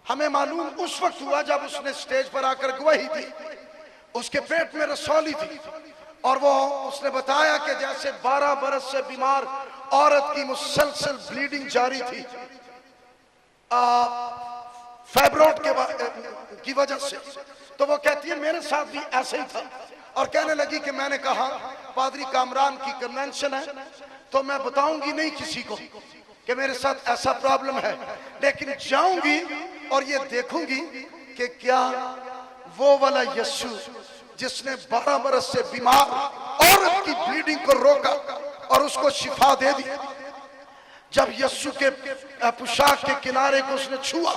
ہمیں معلوم اس وقت ہوا جب اس نے سٹیج پر آ کر گواہی دی. اس کے پیٹ میں رسولی تھی اور وہ اس نے بتایا کہ جیسے 12 برس سے بیمار عورت کی مسلسل بلیڈنگ جاری تھی فائبروڈ کی وجہ سے. تو وہ کہتی ہے میرے ساتھ بھی ایسے ہی تھا. اور کہنے لگی کہ میں نے کہا پادری کامران کی کنونشن ہے تو میں بتاؤں گی نہیں کسی کو کہ میرے ساتھ ایسا پرابلم ہے، لیکن جاؤں گی اور یہ دیکھوں گی کہ کیا وہ والا یسوع جس نے 12 برس سے بیمار عورت کی بلیڈنگ کو روکا اور اس کو شفا دے دی، جب یسوع کے پوشاک کے کنارے کو اس نے چھوا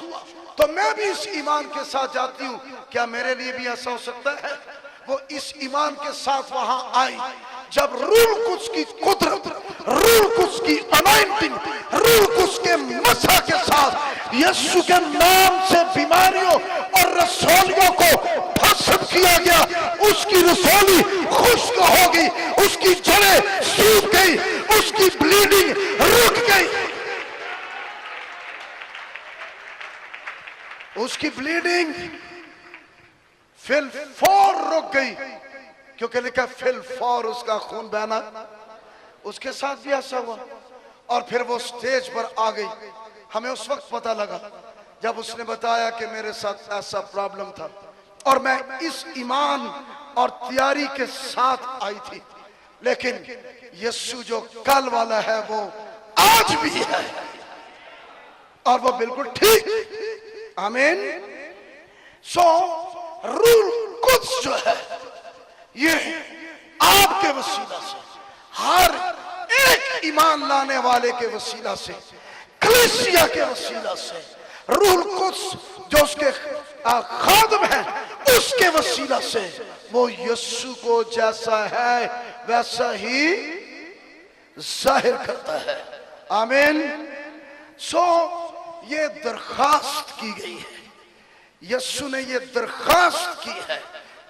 تو میں بھی اس ایمان کے ساتھ جاتی ہوں کیا میرے لیے بھی ایسا ہو سکتا ہے. وہ اس ایمان کے ساتھ وہاں آئی. جب روح القدس کی قدرت، روح القدس کی انائنٹنگ، روح القدس کے مسح کے ساتھ یسوع کے نام سے بیماریوں اور رسولیوں کو بھسم کیا گیا، اس کی رسولی خشک ہو گئی، اس کی جڑیں سوکھ گئی، اس کی بلیڈنگ رک گئی، اس کی بلیڈنگ فی الفور رک گئی، کیونکہ لکھا فی الفور اس کا خون بہنا. اس کے ساتھ بھی ایسا ہوا اور پھر وہ سٹیج پر آ گئی. ہمیں اس وقت پتہ لگا جب اس نے بتایا کہ میرے ساتھ ایسا پرابلم تھا اور میں اس ایمان اور تیاری کے ساتھ آئی تھی، لیکن یسوع جو کل والا ہے وہ آج بھی ہے اور وہ بالکل ٹھیک. آمین. سو روح القدس جو ہے یہ آپ کے وسیلہ سے، ہر ایک ایمان لانے والے کے وسیلہ سے، کلیسیا کے وسیلہ سے، روح القدس جو اس کے خادم ہیں اس کے وسیلہ سے وہ یسوع کو جیسا ہے ویسا ہی ظاہر کرتا ہے. آمین. سو یہ درخواست کی گئی ہے، یسوع نے یہ درخواست کی ہے،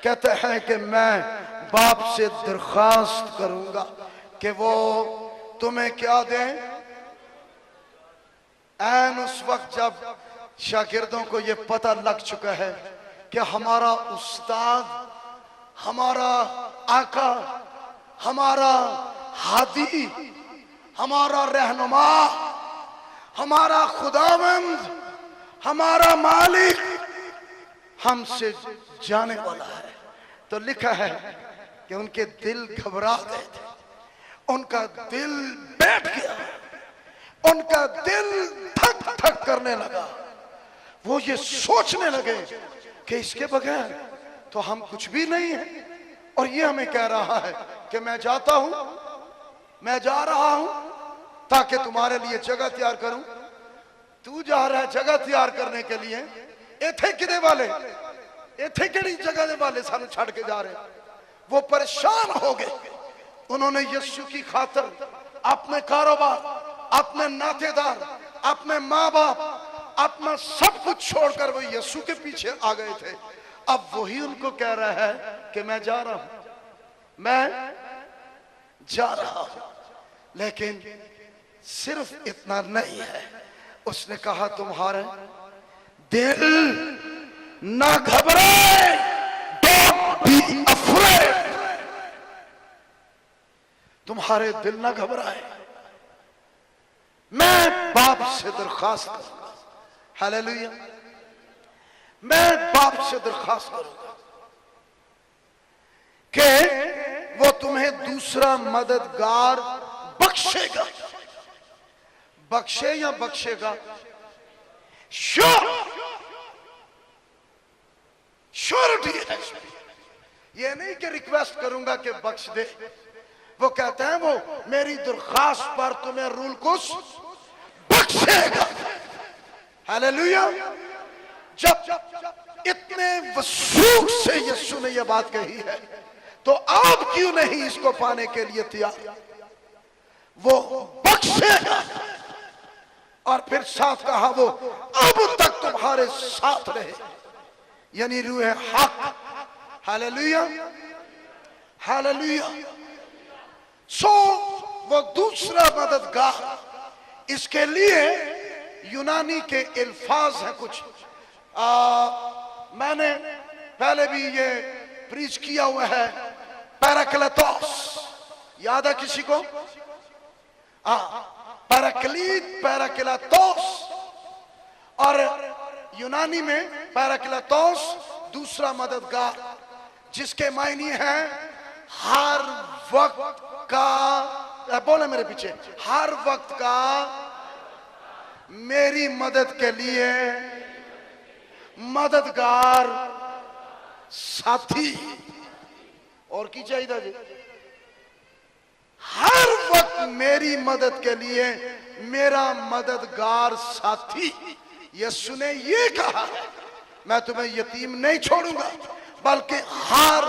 کہتا ہے کہ میں باپ سے درخواست کروں گا کہ وہ تمہیں کیا دیں. این اس وقت جب شاگردوں کو یہ پتہ لگ چکا ہے کہ ہمارا استاد، ہمارا آقا، ہمارا ہادی، ہمارا رہنما، ہمارا خداوند، ہمارا مالک ہم سے جانے والا ہے، تو لکھا ہے کہ ان کے دل گھبرا گئے تھے، ان کا دل بیٹھ گیا، ان کا دل دھک دھک کرنے لگا. وہ یہ سوچنے لگے کہ اس کے بغیر تو ہم کچھ بھی نہیں ہیں، اور یہ ہمیں کہہ رہا ہے کہ میں جاتا ہوں، میں جا رہا ہوں تاکہ تمہارے لیے جگہ تیار کروں. تو جا رہا ہے جگہ تیار کرنے کے لیے، ایتھے کدے والے، ایتھے کڑی جگہ دے والے سانو چھڑ کے جا رہے. وہ پریشان ہو گئے. انہوں نے یسوع کی خاطر اپنے کاروبار، اپنے ناطے دار، اپنے ماں باپ، اپنا سب کچھ چھوڑ کر وہ یسوع کے پیچھے آ گئے تھے. اب وہی ان کو کہہ رہا ہے کہ میں جا رہا ہوں، میں جا رہا ہوں. لیکن صرف اتنا نہیں ہے، اس نے کہا تمہارے دل نہ گھبرائے، don't be afraid. تمہارے دل نہ گھبرائے، میں باپ سے درخواست کروں گا. ہیلیلویا. میں باپ سے درخواست کروں گا کہ وہ تمہیں دوسرا مددگار بخشے گا. بخشے یا بخشے گا؟ شورٹی ہے. یہ نہیں کہ ریکویسٹ کروں گا کہ بخش دے. وہ کہتے ہیں وہ میری درخواست پر تمہیں روح القدس بخشے گا. ہیلیلویا. جب اتنے وثوق سے یسوع نے یہ بات کہی ہے تو آپ کیوں نہیں اس کو پانے کے لیے تیار؟ وہ بخشے گا. اور پھر ساتھ کہا وہ اب تک تمہارے ساتھ رہے، یعنی روح حق. ہیلیلویا. ہیلیلویا. سو وہ دوسرا مددگار، اس کے لیے یونانی کے الفاظ ہیں کچھ میں نے پہلے بھی یہ پریچ کیا ہوا ہے، پیراکلیتوس، یاد ہے کسی کو؟ پیراکلیت، پیراکلیتوس، اور یونانی میں پیراکلیتوس دوسرا مددگار، جس کے معنی ہیں ہر وقت کا، بولے میرے پیچھے، ہر وقت کا میری مدد کے لیے مددگار ساتھی۔ اور کی چاہیے تھا جی؟ ہر وقت میری مدد کے لیے میرا مددگار ساتھی۔ یسوع نے یہ کہا ہے، میں تمہیں یتیم نہیں چھوڑوں گا بلکہ ہر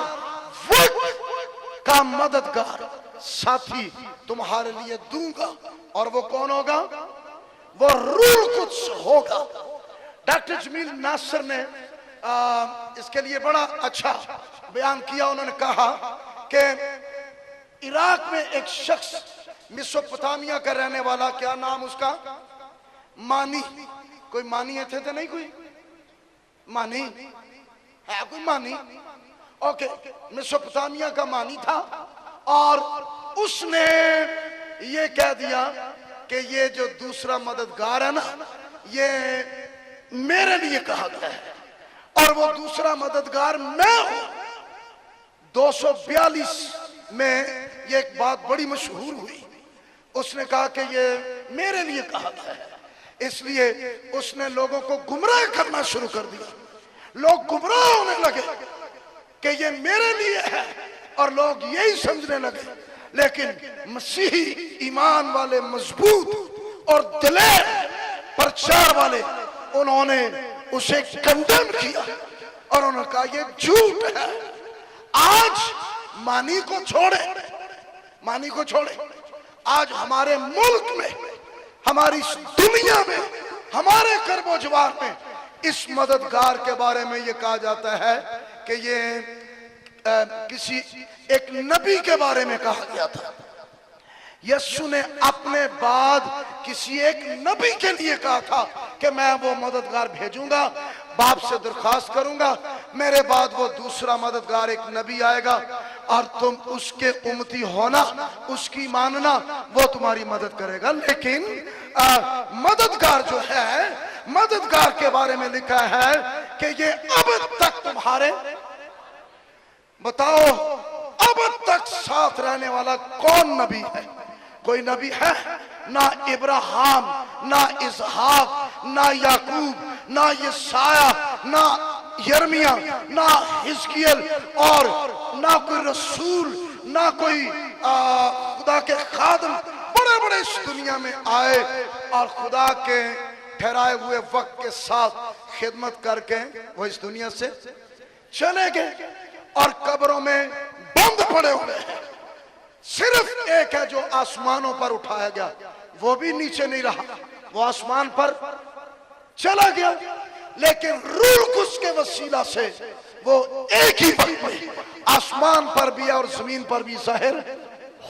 وقت کا مددگار ساتھی تمہارے لیے دوں گا۔ اور وہ کون ہوگا؟ وہ روح القدس ہوگا۔ ڈاکٹر جمیل ناصر نے اس کے لیے بڑا اچھا بیان کیا۔ انہوں نے کہا کہ عراق میں ایک شخص میسوپوٹامیہ کا رہنے والا، کیا نام اس کا؟ مانی۔ کوئی مانی تھے نہیں؟ کوئی مانی ہے؟ کوئی مانی؟ اوکے، میسوپوٹامیہ کا مانی تھا، اور اس نے یہ کہہ دیا کہ یہ جو دوسرا مددگار ہے نا، یہ میرے لیے کہا گیا ہے، اور وہ دوسرا مددگار میں ہوں۔ 242 میں یہ ایک بات بڑی مشہور ہوئی۔ اس نے کہا کہ یہ میرے لیے کہا گیا ہے، اس لیے اس نے لوگوں کو گمراہ کرنا شروع کر دیا۔ لوگ گمراہ ہونے لگے کہ یہ میرے لیے ہے، اور لوگ یہی سمجھنے لگے۔ لیکن مسیحی ایمان والے، مضبوط اور دلیر پرچار والے، انہوں نے اسے کنڈم کیا، اور انہوں نے کہا یہ جھوٹ ہے۔ آج مانی کو چھوڑے، مانی کو چھوڑے، آج ہمارے ملک میں، ہماری اس دنیا میں، ہمارے کرب و جوار میں اس مددگار کے بارے میں یہ کہا جاتا ہے کہ یہ کسی ایک نبی کے بارے میں کہا گیا تھا۔ یسوع نے اپنے بعد کسی ایک نبی کے لیے کہا تھا کہ میں وہ مددگار بھیجوں گا، باپ سے درخواست کروں گا، میرے بعد وہ دوسرا مددگار ایک نبی آئے گا، اور تم اس کے امتی ہونا، اس کی ماننا، وہ تمہاری مدد کرے گا۔ لیکن مددگار جو ہے، مددگار کے بارے میں لکھا ہے کہ یہ اب تک تمہارے، بتاؤ اب تک ساتھ رہنے والا کون نبی ہے؟ کوئی نبی ہے؟ نہ ابراہیم، نہ اسحاق، نہ یعقوب، نہ یسایہ، نہ یرمیہ، نہ حزقیل، اور نہ کوئی رسول، نہ کوئی خدا کے خادم بڑے بڑے اس دنیا میں آئے اور خدا کے ٹھہرائے ہوئے وقت کے ساتھ خدمت کر کے وہ اس دنیا سے چلے گئے، اور قبروں میں بند پڑے ہوئے ہیں۔ صرف ایک ہے جو آسمانوں پر اٹھایا گیا، وہ بھی نیچے نہیں رہا، وہ آسمان پر چلا گیا، لیکن روح القدس کے وسیلہ سے وہ ایک ہی وقت میں آسمان پر بھی اور زمین پر بھی ظاہر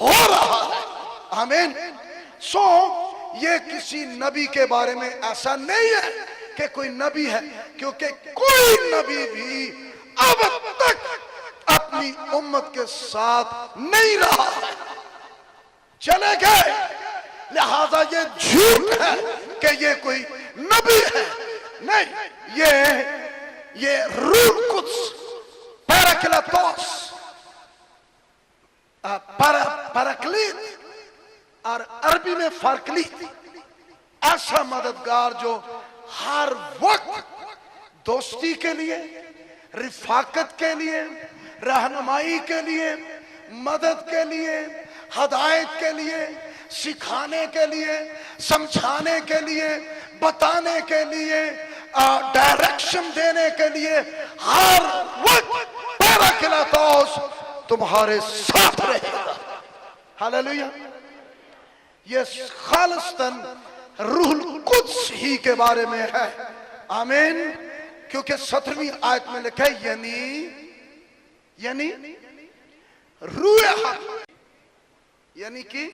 ہو رہا ہے۔ آمین۔ سو یہ کسی نبی کے بارے میں ایسا نہیں ہے کہ کوئی نبی ہے، کیونکہ کوئی نبی بھی اب تک اپنی امت کے ساتھ نہیں رہا ہے، چلے گئے۔ لہذا یہ جھوٹ ہے کہ یہ کوئی نبی ہے، نہیں، یہ روح القدس، پیراکلیتوس، پیراکلیت، اور عربی میں فارکلیت، ایسا مددگار جو ہر وقت دوستی کے لیے، رفاقت کے لیے، رہنمائی کے لیے، مدد کے لیے، ہدایت کے لیے، سکھانے کے لیے، سمجھانے کے لیے، بتانے کے لیے، ڈائریکشن دینے کے لیے، ہر وقت پیراکلیتوس تمہارے ساتھ رہے گا۔ ہاللیلویہ۔ یہ خالصتاً روح القدس ہی کے بارے میں ہے۔ آمین۔ کیونکہ 17ویں آیت میں لکھا ہے یعنی روح حق، یعنی کہ